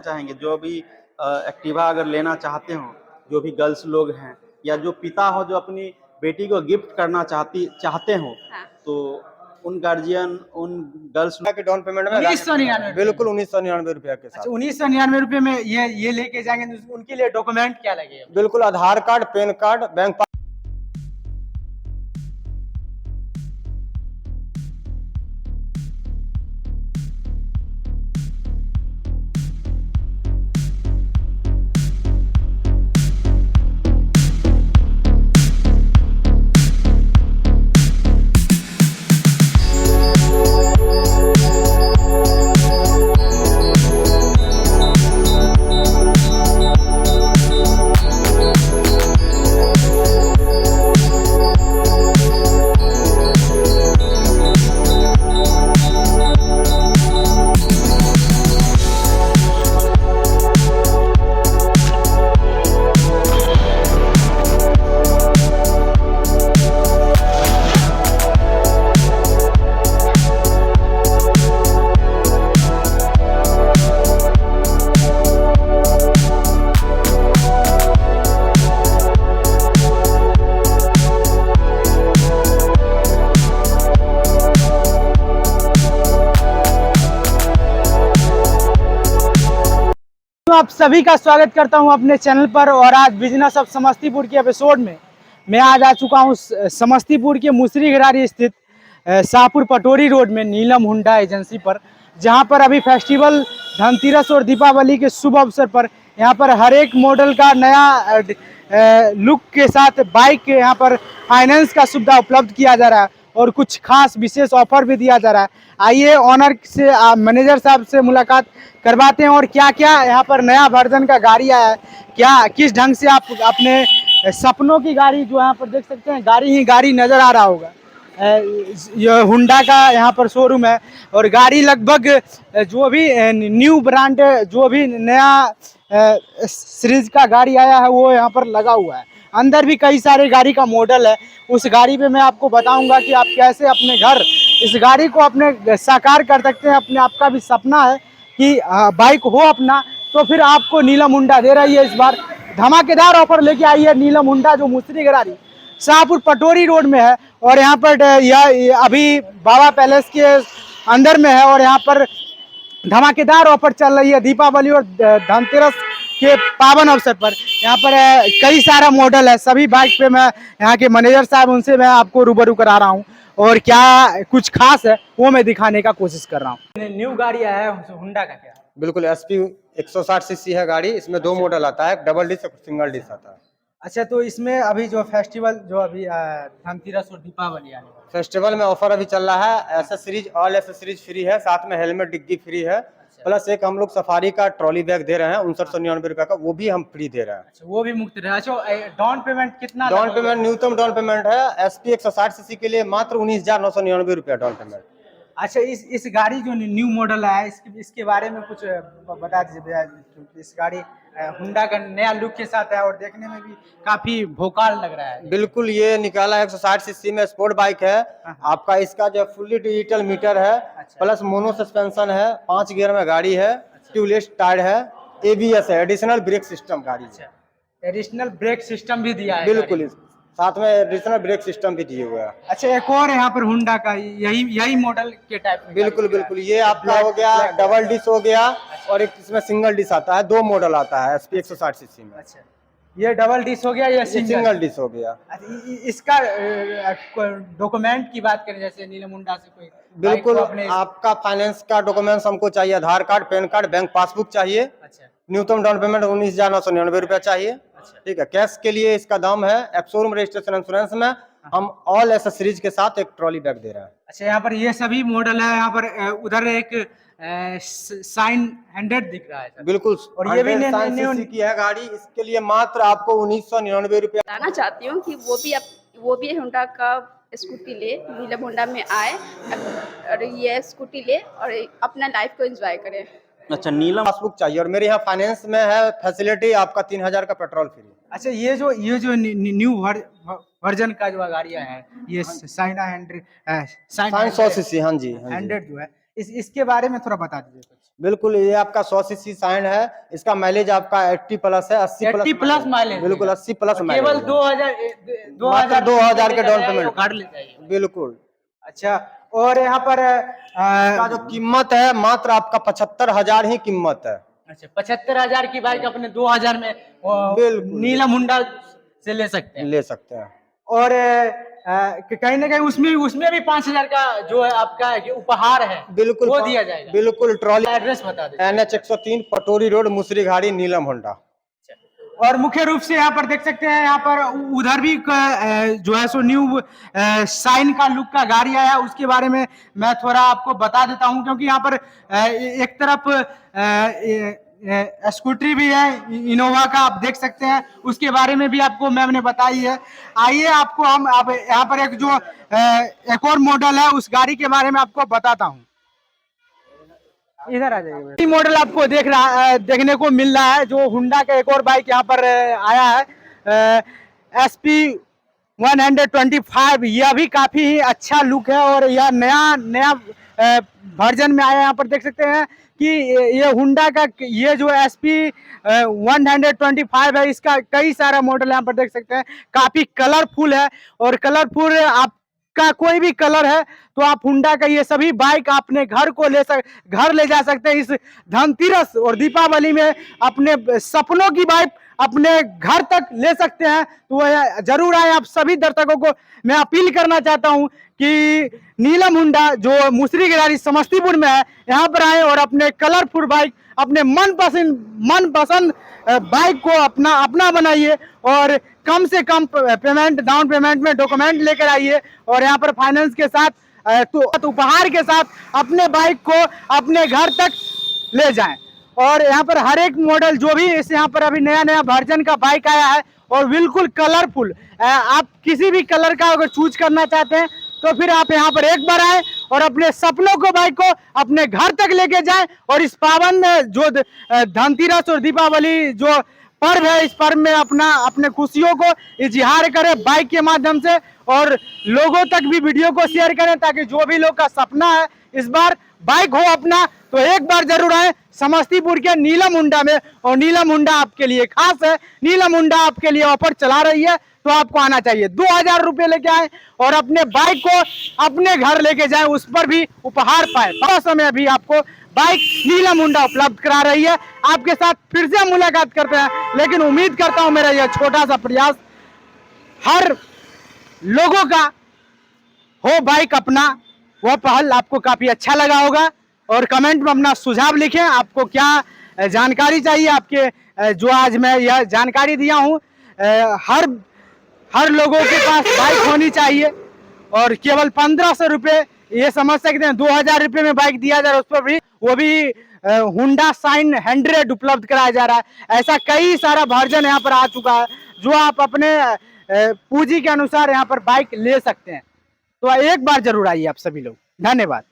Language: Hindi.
चाहेंगे जो भी एक्टिवा अगर लेना चाहते हो, जो भी गर्ल्स लोग हैं या जो पिता हो जो अपनी बेटी को गिफ्ट करना चाहते हो, हाँ। तो उन गार्जियन उन गर्ल्स के डाउन पेमेंट में 1999 बिल्कुल 1999 रुपया के साथ। अच्छा 1999 रुपए में ये लेके जाएंगे तो उनके लिए डॉक्यूमेंट क्या लगेगा? बिल्कुल आधार कार्ड, पैन कार्ड, बैंक पास। तो आप सभी का स्वागत करता हूं अपने चैनल पर। और आज बिजनेस ऑफ समस्तीपुर के एपिसोड में मैं आज आ चुका हूं समस्तीपुर के मुसरी घरारी स्थित शाहपुर पटोरी रोड में नीलम हुंडा एजेंसी पर, जहां पर अभी फेस्टिवल धनतेरस और दीपावली के शुभ अवसर पर यहां पर हर एक मॉडल का नया लुक के साथ बाइक यहां पर फाइनेंस का सुविधा उपलब्ध किया जा रहा है और कुछ खास विशेष ऑफर भी दिया जा रहा है। आइए ऑनर से मैनेजर साहब से मुलाकात करवाते हैं और क्या क्या यहाँ पर नया वर्जन का गाड़ी आया है, क्या किस ढंग से आप अपने सपनों की गाड़ी जो यहाँ पर देख सकते हैं, गाड़ी ही गाड़ी नज़र आ रहा होगा। ये हुंडा का यहाँ पर शोरूम है और गाड़ी लगभग जो भी न्यू ब्रांड जो भी नया सीरीज का गाड़ी आया है वो यहाँ पर लगा हुआ है। अंदर भी कई सारे गाड़ी का मॉडल है। उस गाड़ी पे मैं आपको बताऊंगा कि आप कैसे अपने घर इस गाड़ी को अपने साकार कर सकते हैं। अपने आपका भी सपना है कि बाइक हो अपना, तो फिर आपको नीलम हुंडा दे रही है इस बार धमाकेदार ऑफर लेके आई है। नीलम हुंडा जो मुसरी घरारी शाहपुर पटोरी रोड में है और यहाँ पर यह अभी बाबा पैलेस के अंदर में है और यहाँ पर धमाकेदार ऑफर चल रही है दीपावली और धनतेरस के पावन अवसर पर। यहाँ पर कई सारा मॉडल है। सभी बाइक पे मैं यहाँ के मैनेजर साहब उनसे मैं आपको रूबरू करा रहा हूँ और क्या कुछ खास है वो मैं दिखाने का कोशिश कर रहा हूँ। न्यू गाड़ी आया है हुंडा का, क्या? बिल्कुल SP 160 सीसी है गाड़ी। इसमें दो मॉडल आता है, डबल डिस्क और सिंगल डिस्क आता है। अच्छा, तो इसमें अभी जो फेस्टिवल जो अभी धनतेरस और दीपावली आने वाला फेस्टिवल में ऑफर अभी चल रहा है। एसेसरीज ऑल एसेसरीज फ्री है, साथ में हेलमेट डिग्गी फ्री है, प्लस एक हम लोग सफारी का ट्रॉली बैग दे रहे हैं 5999 रुपए का, वो भी हम फ्री दे रहे हैं। अच्छा, वो भी मुफ्त रहा। अच्छा, डाउन पेमेंट कितना? डाउन पेमेंट न्यूनतम डाउन पेमेंट है SP 160 सीसी के लिए मात्र 19,999 रुपया डाउन पेमेंट। अच्छा, इस गाड़ी जो न्यू मॉडल है इसके बारे में कुछ बता दीजिए भैया। इस गाड़ी हुंडा का नया लुक के साथ है और देखने में भी काफी भोकाल लग रहा है। बिल्कुल, ये निकाला है 160 सीसी में, स्पोर्ट बाइक है आपका। इसका जो फुल्ली डिजिटल मीटर है, प्लस मोनो सस्पेंशन है, 5 गियर में गाड़ी है, ट्यूबलेस टायर है, ABS है, एडिशनल ब्रेक सिस्टम गाड़ी है। एडिशनल ब्रेक सिस्टम भी दिया है बिल्कुल, साथ में एडिशनल ब्रेक सिस्टम भी दिए हुए हैं। अच्छा, एक और यहाँ पर हुंडा का यही मॉडल के टाइप में? बिल्कुल बिल्कुल, ये आपका हो गया डबल डिस्क हो गया और एक इसमें सिंगल डिस्क आता है। दो मॉडल आता है SP 160 सीसी में। अच्छा, ये डबल डिस्क हो गया, ये सिंगल डिस्क हो गया। इसका डॉक्यूमेंट की बात करें, जैसे नीलम हुंडा से कोई बिल्कुल, आपका फाइनेंस का डॉक्यूमेंट्स हमको चाहिए, Aadhaar card, PAN card, bank passbook चाहिए। अच्छा, न्यूनतम डाउन पेमेंट 19,999 रुपया चाहिए। ठीक है, कैश के लिए इसका दाम है। शोरूम रजिस्ट्रेशन इंश्योरेंस में हम ऑल एसेसरीज के साथ एक ट्रॉली बैग दे रहे हैं। अच्छा, यहाँ पर ये सभी मॉडल है। यहाँ पर उधर एक साइन 100 दिख रहा है। बिल्कुल, और ये भी सीसी की है गाड़ी। इसके लिए मात्र आपको 1999 रुपया। बताना चाहती हूँ कि वो भी हुंडा का स्कूटी ले, नीलम हुंडा में आए और ये स्कूटी ले और अपना लाइफ को एंजॉय करें। अच्छा, नीलम पासबुक चाहिए और मेरे यहाँ फाइनेंस में है फैसिलिटी, आपका 3000 का पेट्रोल फ्री। अच्छा, ये जो न्यू वर्जन का जो गाड़ियाँ है, ये साइन 100 100 सीसी, हाँ जी, 100 जो है, इसके बारे में थोड़ा बता दीजिए कुछ। बिल्कुल, ये आपका 100 सीसी साइन है, इसका माइलेज आपका 80 प्लस है, 80 80 प्लस माइलेज, बिल्कुल 80 प्लस माइलेज केवल है। 2000 के डाउन पेमेंट, घर ले जाइए। बिल्कुल। अच्छा, और यहाँ पर इसका जो कीमत है मात्र आपका 75,000 ही कीमत है। अच्छा, 75,000 की बाइक अपने 2000 में बिल्कुल नीलम हुंडा से ले सकते हैं। ले सकते हैं। और कहीं ना कहीं उसमें भी 5000 का जो है आपका उपहार है, बिल्कुल वो दिया जाएगा। बिल्कुल, ट्रॉली। एड्रेस बता दीजिए। NH 103 पटोरी रोड, मुसरीघाड़ी, नीलम होंडा। और मुख्य रूप से यहाँ पर देख सकते हैं, यहाँ पर उधर भी जो है सो न्यू साइन का लुक का गाड़ी आया, उसके बारे में मैं थोड़ा आपको बता देता हूँ, क्योंकि यहाँ पर एक तरफ स्कूटरी भी है इनोवा का, आप देख सकते हैं, उसके बारे में भी आपको मैम ने बताई है। आइए आपको हम अब यहाँ पर एक जो एक और मॉडल है उस गाड़ी के बारे में आपको बताता हूँ। इधर आ जाइए। मॉडल आपको देखने को मिल रहा है, जो हुंडा का एक और बाइक यहाँ पर आया है, SP 125। यह भी काफी ही अच्छा लुक है और यह नया वर्जन में आया। यहाँ पर देख सकते हैं कि ये हुंडा का ये जो SP 125 है, इसका कई सारा मॉडल यहाँ पर देख सकते हैं, काफी कलरफुल है। और कलरफुल आपका कोई भी कलर है तो आप हुंडा का ये सभी बाइक अपने घर ले जा सकते हैं। इस धनतेरस और दीपावली में अपने सपनों की बाइक अपने घर तक ले सकते हैं। तो वह जरूर आए। आप सभी दर्शकों को मैं अपील करना चाहता हूं कि नीलम हुंडा जो मुसरीघरारी समस्तीपुर में है, यहाँ पर आए और अपने कलरफुल बाइक, अपने मनपसंद बाइक को अपना बनाइए और कम से कम पेमेंट, डाउन पेमेंट में डॉक्यूमेंट लेकर आइए और यहाँ पर फाइनेंस के साथ तो उपहार के साथ अपने बाइक को अपने घर तक ले जाएं। और यहाँ पर हर एक मॉडल जो भी इस यहाँ पर अभी नया वर्जन का बाइक आया है और बिल्कुल कलरफुल, आप किसी भी कलर का अगर चूज करना चाहते हैं तो फिर आप यहाँ पर एक बार आए और अपने सपनों को बाइक को अपने घर तक लेके जाएं। और इस पावन जो धनतेरस और दीपावली जो पर्व है, इस पर्व में अपने खुशियों को इजहार करें बाइक के माध्यम से और लोगों तक भी वीडियो को शेयर करें, ताकि जो भी लोग का सपना है इस बार बाइक हो अपना, तो एक बार जरूर आए समस्तीपुर के नीलम हुंडा में। और नीलम हुंडा आपके लिए खास है, नीलम हुंडा आपके लिए ऑफर चला रही है, तो आपको आना चाहिए। 2000 रुपए लेके आए और अपने बाइक को अपने घर लेके जाएं, उस पर भी उपहार पाए। थोड़ा समय भी आपको बाइक नीलम हुंडा उपलब्ध करा रही है। आपके साथ फिर से मुलाकात करते हैं, लेकिन उम्मीद करता हूं मेरा यह छोटा सा प्रयास हर लोगों का हो बाइक अपना, वह पहल आपको काफी अच्छा लगा होगा। और कमेंट में अपना सुझाव लिखें, आपको क्या जानकारी चाहिए। आपके जो आज मैं यह जानकारी दिया हूं, हर लोगों के पास बाइक होनी चाहिए और केवल 1500 रुपये, ये समझ सकते हैं 2000 रुपये में बाइक दिया जा रहा है, उस पर भी वो भी हुंडा साइन 100 उपलब्ध कराया जा रहा है। ऐसा कई सारा वर्जन यहाँ पर आ चुका है, जो आप अपने पूंजी के अनुसार यहाँ पर बाइक ले सकते हैं। तो एक बार जरूर आइए आप सभी लोग। धन्यवाद।